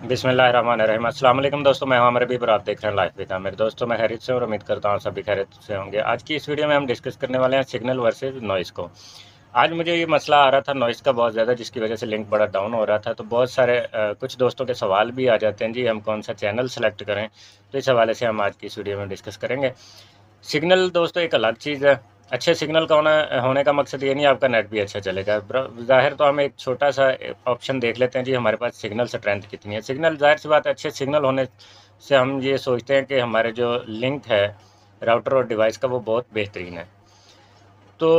बिस्मिल्लाहिर्रहमानिर्रहीम। अस्सलाम वालेकुम दोस्तों, मैं हूं आमिर रबीब और आप देख रहे हैं लाइफ विद आमिर। दोस्तों मैं खैरियत से और उम्मीद करता हूं सभी खैरियत से होंगे। आज की इस वीडियो में हम डिस्कस करने वाले हैं सिग्नल वर्सेस नॉइज़ को। आज मुझे ये मसला आ रहा था नॉइज़ का बहुत ज़्यादा, जिसकी वजह से लिंक बड़ा डाउन हो रहा था। तो बहुत सारे कुछ दोस्तों के सवाल भी आ जाते हैं, जी हम कौन सा चैनल सेलेक्ट करें। तो इस हवाले से हम आज की इस वीडियो में डिस्कस करेंगे। सिग्नल दोस्तों एक अलग चीज़ है। अच्छे सिग्नल का होने का मकसद ये नहीं आपका नेट भी अच्छा चलेगा। ज़ाहिर तो हम एक छोटा सा ऑप्शन देख लेते हैं, जी हमारे पास सिग्नल स्ट्रेंथ कितनी है। सिग्नल ज़ाहिर सी बात है, अच्छे सिग्नल होने से हम ये सोचते हैं कि हमारे जो लिंक है राउटर और डिवाइस का वो बहुत बेहतरीन है। तो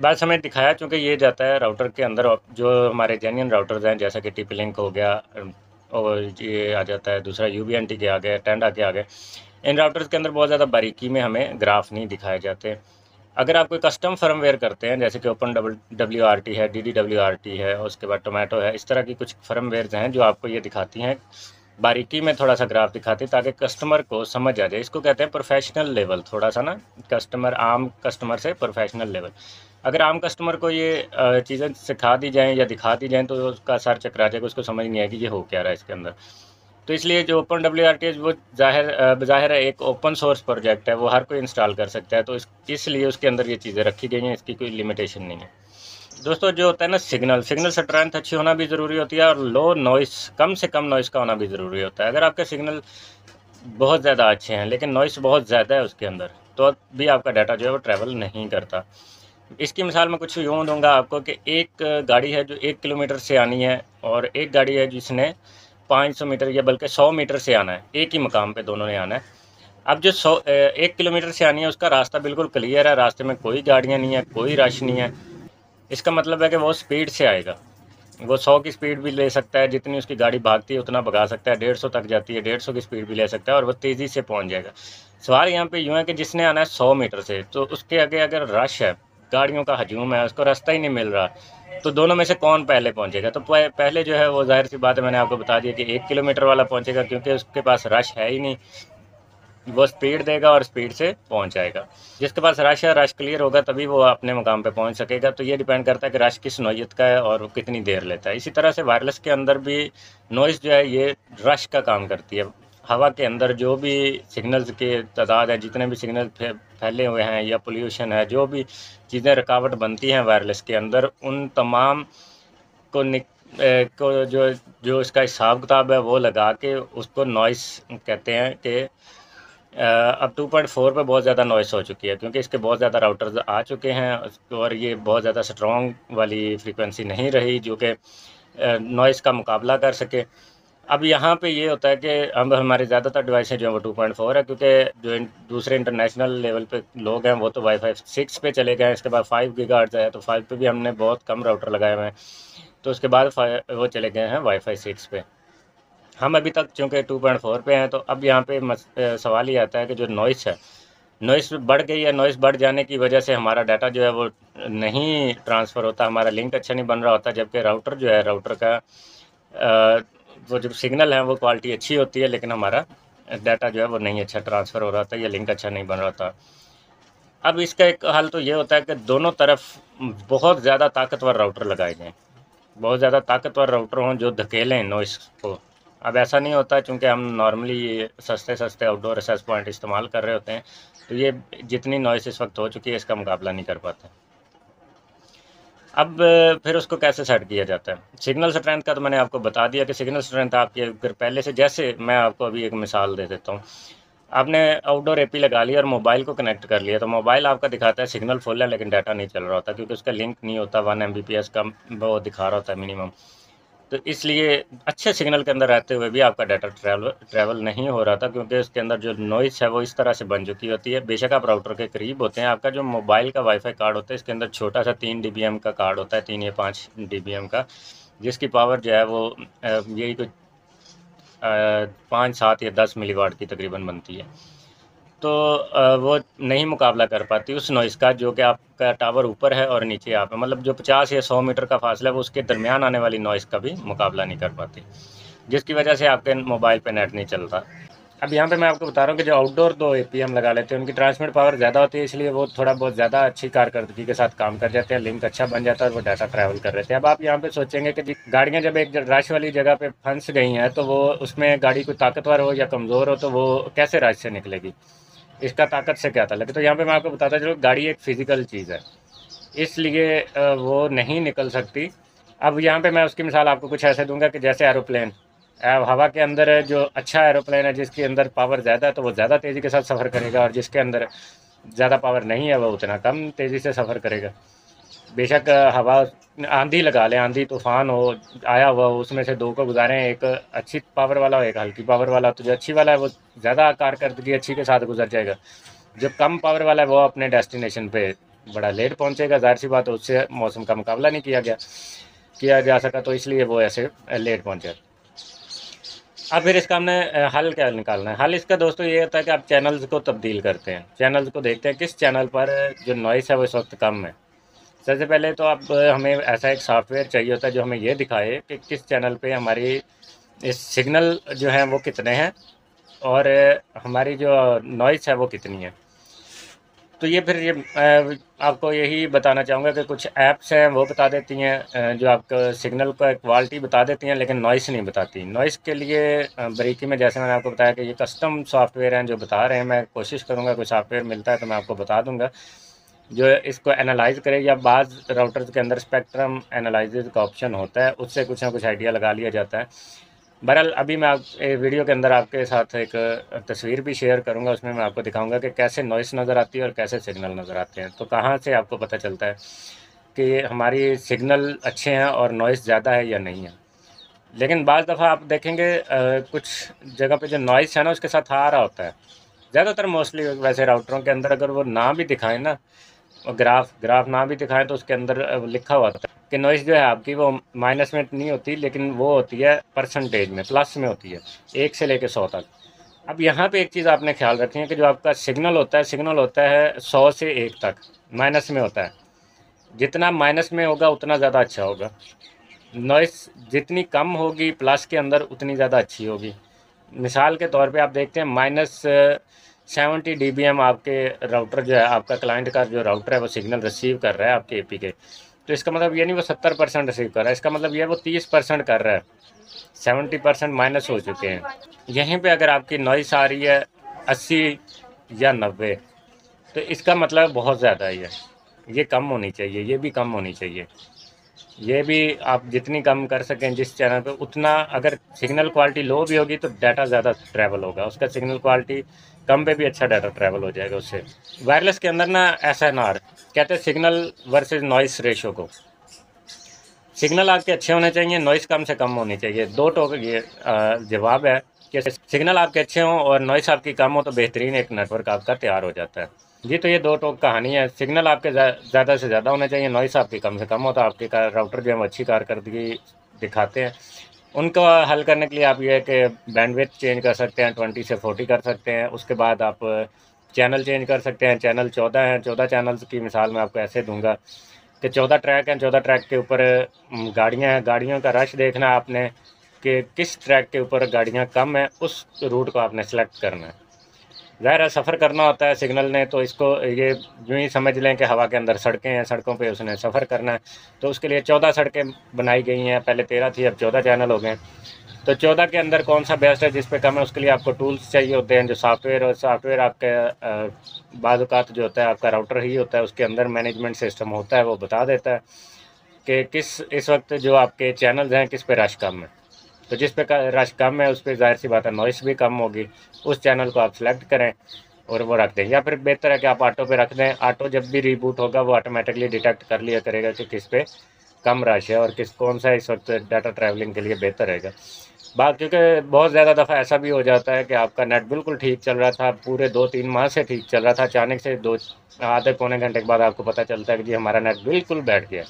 बस हमें दिखाया चूँकि ये जाता है राउटर के अंदर, जो हमारे जेन्युइन राउटर्स हैं जैसा कि टीपी लिंक हो गया, और ये आ जाता है दूसरा यूबीएनटी के आ गए, टेंडा के आ गए। इन राउटर्स के अंदर बहुत ज़्यादा बारीकी में हमें ग्राफ नहीं दिखाए जाते। अगर आप कोई कस्टम फर्मवेयर करते हैं जैसे कि ओपन WRT है, DDWRT है, उसके बाद टोमेटो है, इस तरह की कुछ फर्मवेयर्स हैं जो आपको ये दिखाती हैं, बारीकी में थोड़ा सा ग्राफ दिखाती है ताकि कस्टमर को समझ आ जाए। इसको कहते हैं प्रोफेशनल लेवल, थोड़ा सा ना कस्टमर, आम कस्टमर से प्रोफेशनल लेवल। अगर आम कस्टमर को ये चीज़ें सिखा दी जाएँ या दिखा दी जाएँ तो उसका सर चकरा जाएगा, उसको समझ नहीं आएगी ये हो क्या रहा है इसके अंदर। तो इसलिए जो ओपन WRT है वो ज़ाहिर है एक ओपन सोर्स प्रोजेक्ट है, वो हर कोई इंस्टॉल कर सकता है। तो इसलिए उसके अंदर ये चीज़ें रखी गई हैं, इसकी कोई लिमिटेशन नहीं है। दोस्तों जो होता है ना सिग्नल स्ट्रेंथ अच्छी होना भी ज़रूरी होती है, और लो नॉइस, कम से कम नॉइस का होना भी ज़रूरी होता है। अगर आपके सिग्नल बहुत ज़्यादा अच्छे हैं लेकिन नॉइस बहुत ज़्यादा है उसके अंदर, तो भी आपका डाटा जो है वो ट्रैवल नहीं करता। इसकी मिसाल मैं कुछ यूँ दूंगा आपको कि एक गाड़ी है जो 1 किलोमीटर से आनी है, और एक गाड़ी है जिसने 500 मीटर या बल्कि 100 मीटर से आना है। एक ही मकाम पे दोनों ने आना है। अब जो 1 किलोमीटर से आनी है उसका रास्ता बिल्कुल क्लियर है, रास्ते में कोई गाड़ियाँ नहीं है, कोई रश नहीं है। इसका मतलब है कि वो स्पीड से आएगा। वो 100 की स्पीड भी ले सकता है, जितनी उसकी गाड़ी भागती है उतना भगा सकता है। 150 तक जाती है, 150 की स्पीड भी ले सकता है और वो तेज़ी से पहुंच जाएगा। सवाल यहाँ पे यूँ है कि जिसने आना है 100 मीटर से, तो उसके आगे अगर रश है, गाड़ियों का हजूम है, उसको रास्ता ही नहीं मिल रहा, तो दोनों में से कौन पहले पहुंचेगा? तो पहले जो है वो ज़ाहिर सी बात है, मैंने आपको बता दिया कि 1 किलोमीटर वाला पहुंचेगा, क्योंकि उसके पास रश है ही नहीं। वो स्पीड देगा और स्पीड से पहुंच जाएगा। जिसके पास रश है, रश क्लियर होगा तभी वो अपने मुकाम पे पहुंच सकेगा। तो ये डिपेंड करता है कि रश किस नौइयत का है और वो कितनी देर लेता है। इसी तरह से वायरलेस के अंदर भी नॉइज़ जो है ये रश का काम करती है। हवा के अंदर जो भी सिग्नल्स के तादाद है, जितने भी सिग्नल फैले हुए हैं या पोल्यूशन है, जो भी चीज़ें रुकावट बनती हैं वायरलेस के अंदर, उन तमाम को को जो जो इसका हिसाब किताब है वो लगा के उसको नॉइस कहते हैं कि अब 2.4 पे बहुत ज़्यादा नॉइस हो चुकी है, क्योंकि इसके बहुत ज़्यादा राउटर्स आ चुके हैं और ये बहुत ज़्यादा स्ट्रॉन्ग वाली फ्रीक्वेंसी नहीं रही जो कि नॉइस का मुकाबला कर सके। अब यहाँ पे ये होता है कि अब हमारे ज़्यादातर डिवाइसें जो हैं वो 2.4 है, क्योंकि जो दूसरे इंटरनेशनल लेवल पे लोग हैं वो तो वाईफाई 6 पे चले गए हैं। इसके बाद 5 गीगाहर्ट्ज़ है, तो 5 पे भी हमने बहुत कम राउटर लगाए हुए हैं। तो उसके बाद वो चले गए हैं वाईफाई 6 पे। हम अभी तक चूँकि 2.4 पे हैं, तो अब यहाँ पे सवाल ये आता है कि जो नॉइस है, नॉइस बढ़ गई है। नॉइस बढ़ जाने की वजह से हमारा डाटा जो है वो नहीं ट्रांसफ़र होता, हमारा लिंक अच्छा नहीं बन रहा होता। जबकि राउटर जो है, राउटर का वो जो सिग्नल है वो क्वालिटी अच्छी होती है, लेकिन हमारा डाटा जो है वो नहीं अच्छा ट्रांसफ़र हो रहा था या लिंक अच्छा नहीं बन रहा था। अब इसका एक हल तो ये होता है कि दोनों तरफ बहुत ज़्यादा ताकतवर राउटर लगाए जाएँ। बहुत ज़्यादा ताकतवर राउटर हों जो धकेलें नॉइस को। अब ऐसा नहीं होता, चूँकि हम नॉर्मली ये सस्ते आउटडोर एक्सेस पॉइंट इस्तेमाल कर रहे होते हैं, तो ये जितनी नॉइस इस वक्त हो चुकी है इसका मुकाबला नहीं कर पाते। अब फिर उसको कैसे सेट किया जाता है? सिग्नल स्ट्रेंथ का तो मैंने आपको बता दिया कि सिग्नल स्ट्रेंथ आपकी अगर पहले से, जैसे मैं आपको अभी एक मिसाल दे देता हूँ। आपने आउटडोर एपी लगा लिया और मोबाइल को कनेक्ट कर लिया, तो मोबाइल आपका दिखाता है सिग्नल फुल है लेकिन डाटा नहीं चल रहा होता, क्योंकि उसका लिंक नहीं होता। 1 Mbps का वो दिखा रहा होता है मिनिमम। तो इसलिए अच्छे सिग्नल के अंदर रहते हुए भी आपका डाटा ट्रैवल नहीं हो रहा था, क्योंकि उसके अंदर जो नॉइस है वो इस तरह से बन चुकी होती है। बेशक आप राउटर के करीब होते हैं, आपका जो मोबाइल का वाईफाई कार्ड होता है इसके अंदर छोटा सा 3 dBm का कार्ड होता है, 3 या 5 dBm का, जिसकी पावर जो है वो यही कुछ 5, 7 या 10 मिलीवाट की तकरीबन बनती है। तो वो नहीं मुकाबला कर पाती उस नॉइज़ का, जो कि आपका टावर ऊपर है और नीचे आप है, मतलब जो 50 या 100 मीटर का फासला है वो उसके दरमियान आने वाली नॉइज़ का भी मुकाबला नहीं कर पाती, जिसकी वजह से आपके मोबाइल पे नेट नहीं चलता। अब यहाँ पे मैं आपको बता रहा हूँ कि जो आउटडोर 2 एपीएम लगा लेते हैं उनकी ट्रांसमिट पावर ज़्यादा होती है, इसलिए वो थोड़ा बहुत ज़्यादा अच्छी कारकर्दगी के साथ काम कर जाते हैं, लिंक अच्छा बन जाता है और वो डाटा ट्रैवल कर रहे थे। अब आप यहाँ पे सोचेंगे कि जी गाड़ियाँ जब एक रश वाली जगह पे फंस गई हैं तो वो उसमें गाड़ी कोई ताकतवर हो या कमज़ोर हो तो वो कैसे रश से निकलेगी, इसका ताकत से क्या ताल्लुक है। तो यहाँ पे मैं आपको बताता चलूँ, गाड़ी एक फिजिकल चीज़ है, इसलिए वो नहीं निकल सकती। अब यहाँ पे मैं उसकी मिसाल आपको कुछ ऐसे दूंगा कि जैसे एरोप्लेन, हवा के अंदर जो अच्छा एरोप्लेन है जिसके अंदर पावर ज़्यादा है तो वो ज़्यादा तेज़ी के साथ सफ़र करेगा, और जिसके अंदर ज़्यादा पावर नहीं है वो उतना कम तेज़ी से सफ़र करेगा। बेशक हवा आंधी लगा लें, आंधी तूफान हो आया हुआ हो, उसमें से दो को गुजारें, एक अच्छी पावर वाला हो एक हल्की पावर वाला, तो जो अच्छी वाला है वो ज़्यादा कारकर्दगी अच्छी के साथ गुजर जाएगा। जो कम पावर वाला है वो अपने डेस्टिनेशन पे बड़ा लेट पहुंचेगा। जाहिर सी बात है उससे मौसम का मुकाबला नहीं किया जा सका, तो इसलिए वो ऐसे लेट पहुंचे। अब फिर इसका हमने हल क्या निकालना है। हल इसका दोस्तों ये होता है कि आप चैनल्स को तब्दील करते हैं, चैनल्स को देखते हैं किस चैनल पर जो नॉइस है वो इस वक्त कम है। सबसे पहले तो अब हमें ऐसा एक सॉफ्टवेयर चाहिए होता है जो हमें ये दिखाए कि किस चैनल पे हमारी इस सिग्नल जो है वो कितने हैं और हमारी जो नॉइस है वो कितनी है। तो ये फिर ये आपको यही बताना चाहूँगा कि कुछ ऐप्स हैं वो बता देती हैं जो आपको सिग्नल का क्वालिटी बता देती हैं लेकिन नॉइस नहीं बताती। नॉइस के लिए बारीकी में जैसे मैंने आपको बताया कि ये कस्टम सॉफ्टवेयर हैं जो बता रहे हैं। मैं कोशिश करूँगा कोई सॉफ्टवेयर मिलता है तो मैं आपको बता दूँगा जो इसको एनालाइज करे, या बाज़ राउटर्स के अंदर स्पेक्ट्रम एनालिसिस का ऑप्शन होता है, उससे कुछ ना कुछ आइडिया लगा लिया जाता है। बहरहाल अभी मैं आप वीडियो के अंदर आपके साथ एक तस्वीर भी शेयर करूंगा, उसमें मैं आपको दिखाऊंगा कि कैसे नॉइस नज़र आती है और कैसे सिग्नल नज़र आते हैं। तो कहाँ से आपको पता चलता है कि हमारी सिग्नल अच्छे हैं और नॉइस ज़्यादा है या नहीं है। लेकिन बाज़ दफ़ा आप देखेंगे कुछ जगह पे जो नॉइस है ना उसके साथ आ रहा होता है। ज़्यादातर मोस्टली वैसे राउटरों के अंदर अगर वो ना भी दिखाएं ना, और ग्राफ ना भी दिखाएं तो उसके अंदर लिखा हुआ था कि नॉइस जो है आपकी वो माइनस में नहीं होती, लेकिन वो होती है परसेंटेज में, प्लस में होती है 1 से लेकर 100 तक। अब यहाँ पे एक चीज़ आपने ख्याल रखनी है कि जो आपका सिग्नल होता है 100 से 1 तक माइनस में होता है। जितना माइनस में होगा उतना ज़्यादा अच्छा होगा। नॉइस जितनी कम होगी प्लस के अंदर उतनी ज़्यादा अच्छी होगी। मिसाल के तौर पे आप देखते हैं -70 dBm आपके राउटर जो है, आपका क्लाइंट का जो राउटर है वो सिग्नल रिसीव कर रहा है आपके एपी के। तो इसका मतलब ये नहीं वो 70% रिसीव कर रहा है, इसका मतलब ये वो 30% कर रहा है। 70% माइनस हो चुके हैं। यहीं पे अगर आपकी नॉइस आ रही है 80 या 90, तो इसका मतलब बहुत ज़्यादा ही है। ये कम होनी चाहिए, ये भी कम होनी चाहिए। ये भी आप जितनी कम कर सकें जिस चैनल पे, उतना अगर सिग्नल क्वालिटी लो भी होगी तो डाटा ज़्यादा ट्रैवल होगा, उसका सिग्नल क्वालिटी कम पे भी अच्छा डाटा ट्रैवल हो जाएगा उससे। वायरलेस के अंदर ना एसएनआर कहते हैं, सिग्नल वर्सेस नॉइस रेशो को। सिग्नल आपके अच्छे होने चाहिए, नॉइस कम से कम होनी चाहिए। दो टोक ये जवाब है कि सिग्नल आपके अच्छे हों और नॉइस आपकी कम हो तो बेहतरीन एक नेटवर्क आपका तैयार हो जाता है जी। तो ये दो टोक कहानी है। सिग्नल आपके ज़्यादा से ज़्यादा होने चाहिए, नॉइस आपकी कम से कम हो तो आपके राउटर जो है अच्छी कारकर्दगी दिखाते हैं। उनको हल करने के लिए आप ये है कि बैंडविड्थ चेंज कर सकते हैं, 20 से 40 कर सकते हैं। उसके बाद आप चैनल चेंज कर सकते हैं। चैनल 14 हैं, 14 चैनल्स की मिसाल मैं आपको ऐसे दूंगा कि 14 ट्रैक हैं, 14 ट्रैक के ऊपर गाड़ियाँ हैं। गाड़ियों का रश देखना आपने कि किस ट्रैक के ऊपर गाड़ियाँ कम हैं, उस रूट को आपने सेलेक्ट करना है। ज़ाहिर है सफ़र करना होता है सिग्नल ने, तो इसको ये यूँ ही समझ लें कि हवा के अंदर सड़कें हैं, सड़कों पे उसने सफ़र करना है। तो उसके लिए 14 सड़कें बनाई गई हैं, पहले 13 थी अब 14 चैनल हो गए। तो 14 के अंदर कौन सा बेस्ट है, जिस पे कम है, उसके लिए आपको टूल्स चाहिए होते हैं जो सॉफ्टवेयर, और सॉफ्टवेयर आपके बाज़ औक़ात जो होता है आपका राउटर ही होता है, उसके अंदर मैनेजमेंट सिस्टम होता है, वो बता देता है कि किस इस वक्त जो आपके चैनल्स हैं किस पे रश कम है। तो जिस पे रश कम है उस पर ज़ाहिर सी बात है नॉइस भी कम होगी, उस चैनल को आप सेलेक्ट करें और वो रख दें। या फिर बेहतर है कि आप ऑटो पे रख दें। ऑटो जब भी रीबूट होगा वो ऑटोमेटिकली डिटेक्ट कर लिया करेगा कि किस पे कम रश है और कौन सा इस वक्त डाटा ट्रैवलिंग के लिए बेहतर रहेगा। क्योंकि बहुत ज़्यादा दफ़ा ऐसा भी हो जाता है कि आपका नेट बिल्कुल ठीक चल रहा था, पूरे 2-3 माह से ठीक चल रहा था, अचानक से आधे पौने घंटे के बाद आपको पता चलता है कि जी हमारा नेट बिल्कुल बैठ गया,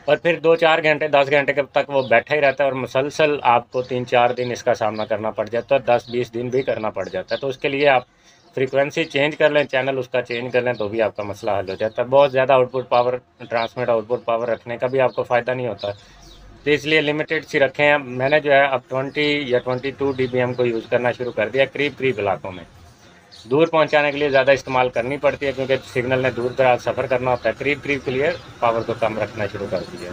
और फिर 2-4 घंटे 10 घंटे तक वो बैठा ही रहता है और मुसलसल आपको 3-4 दिन इसका सामना करना पड़ जाता है, 10-20 दिन भी करना पड़ जाता है। तो उसके लिए आप फ्रीक्वेंसी चेंज कर लें, चैनल उसका चेंज कर लें, तो भी आपका मसला हल हो जाता है। बहुत ज़्यादा आउटपुट पावर रखने का भी आपको फ़ायदा नहीं होता। तो इसलिए लिमिटेड सी रखे हैं। मैंने जो है अब 20 या 22 dBm को यूज़ करना शुरू कर दिया करीब इलाकों में। दूर पहुंचाने के लिए ज़्यादा इस्तेमाल करनी पड़ती है क्योंकि सिग्नल ने दूर दराज सफ़र करना होता है। करीब के लिए पावर को कम रखना शुरू कर दिया।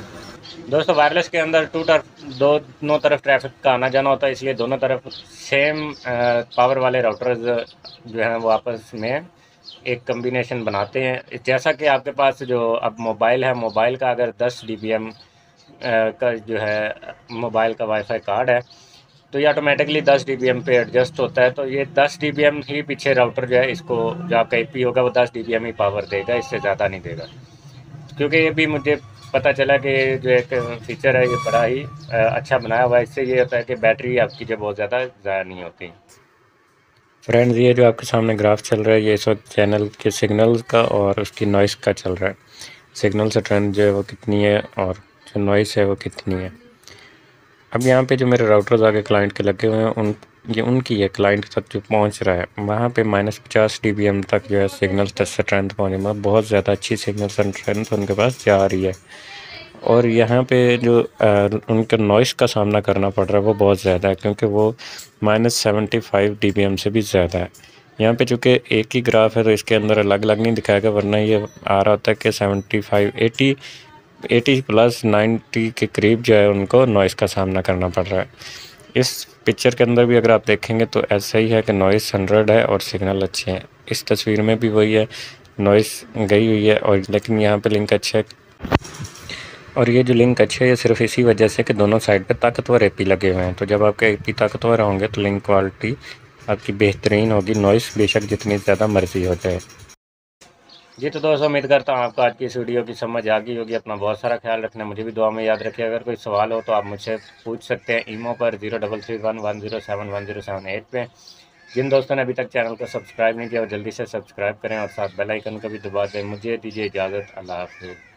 दोस्तों वायरलेस के अंदर दोनों तरफ ट्रैफिक का आना जाना होता है, इसलिए दोनों तरफ सेम पावर वाले राउटर्स जो हैं वो आपस में एक कम्बिनेशन बनाते हैं। जैसा कि आपके पास जो अब मोबाइल है, मोबाइल का अगर 10 dBm का जो है मोबाइल का वाईफाई कार्ड है तो ये ऑटोमेटिकली 10 dBm पे एडजस्ट होता है। तो ये 10 dBm ही पीछे राउटर जो है इसको जो आपका IP होगा वो 10 dBm ही पावर देगा, इससे ज़्यादा नहीं देगा। क्योंकि ये भी मुझे पता चला कि जो एक फीचर है ये बड़ा ही अच्छा बनाया हुआ है। इससे ये होता है कि बैटरी आपकी जो बहुत ज़्यादा ज़ाया नहीं होती। फ्रेंड्स ये जो आपके सामने ग्राफ चल रहा है ये इस वक्त चैनल के सिग्नल का और उसकी नॉइस का चल रहा है। सिग्नल से ट्रेंड जो है वो कितनी है और जो नॉइस है वो कितनी है। अब यहाँ पे जो मेरे राउटर्स आगे क्लाइंट के लगे हुए हैं उनकी है क्लाइंट तक जो पहुँच रहा है वहाँ पे -50 dBm तक जो है सिग्नल स्ट्रेंथ पहुँचे, मतलब बहुत ज़्यादा अच्छी सिग्नल स्ट्रेंथ उनके पास जा रही है। और यहाँ पे जो उनका नॉइस का सामना करना पड़ रहा है वो बहुत ज़्यादा है क्योंकि वो -75 dBm से भी ज़्यादा है। यहाँ पे चूँकि एक ही ग्राफ है तो इसके अंदर अलग अलग नहीं दिखाएगा, वरना ये आ रहा होता है कि 75 80 प्लस 90 के करीब जो है उनको नॉइस का सामना करना पड़ रहा है। इस पिक्चर के अंदर भी अगर आप देखेंगे तो ऐसा ही है कि नॉइस 100 है और सिग्नल अच्छे हैं। इस तस्वीर में भी वही है, नॉइस गई हुई है और लेकिन यहाँ पे लिंक अच्छा है। और ये जो लिंक अच्छे है ये सिर्फ इसी वजह से कि दोनों साइड पे ताकतवर AP लगे हुए हैं। तो जब आपके AP ताकतवर होंगे तो लिंक क्वालिटी आपकी बेहतरीन होगी, नॉइस बेशक जितनी ज़्यादा मर्जी हो जाए। जी तो दोस्तों उम्मीद करता हूँ आपको आज की इस वीडियो की समझ आ गई होगी। अपना बहुत सारा ख्याल रखना, मुझे भी दुआ में याद रखिए। अगर कोई सवाल हो तो आप मुझसे पूछ सकते हैं ईमो पर 0331107107 पे। जिन दोस्तों ने अभी तक चैनल को सब्सक्राइब नहीं किया वो जल्दी से सब्सक्राइब करें और साथ बेल आइकन को भी दबा दें। मुझे दीजिए इजाज़त, अल्लाह हाफ़िज़।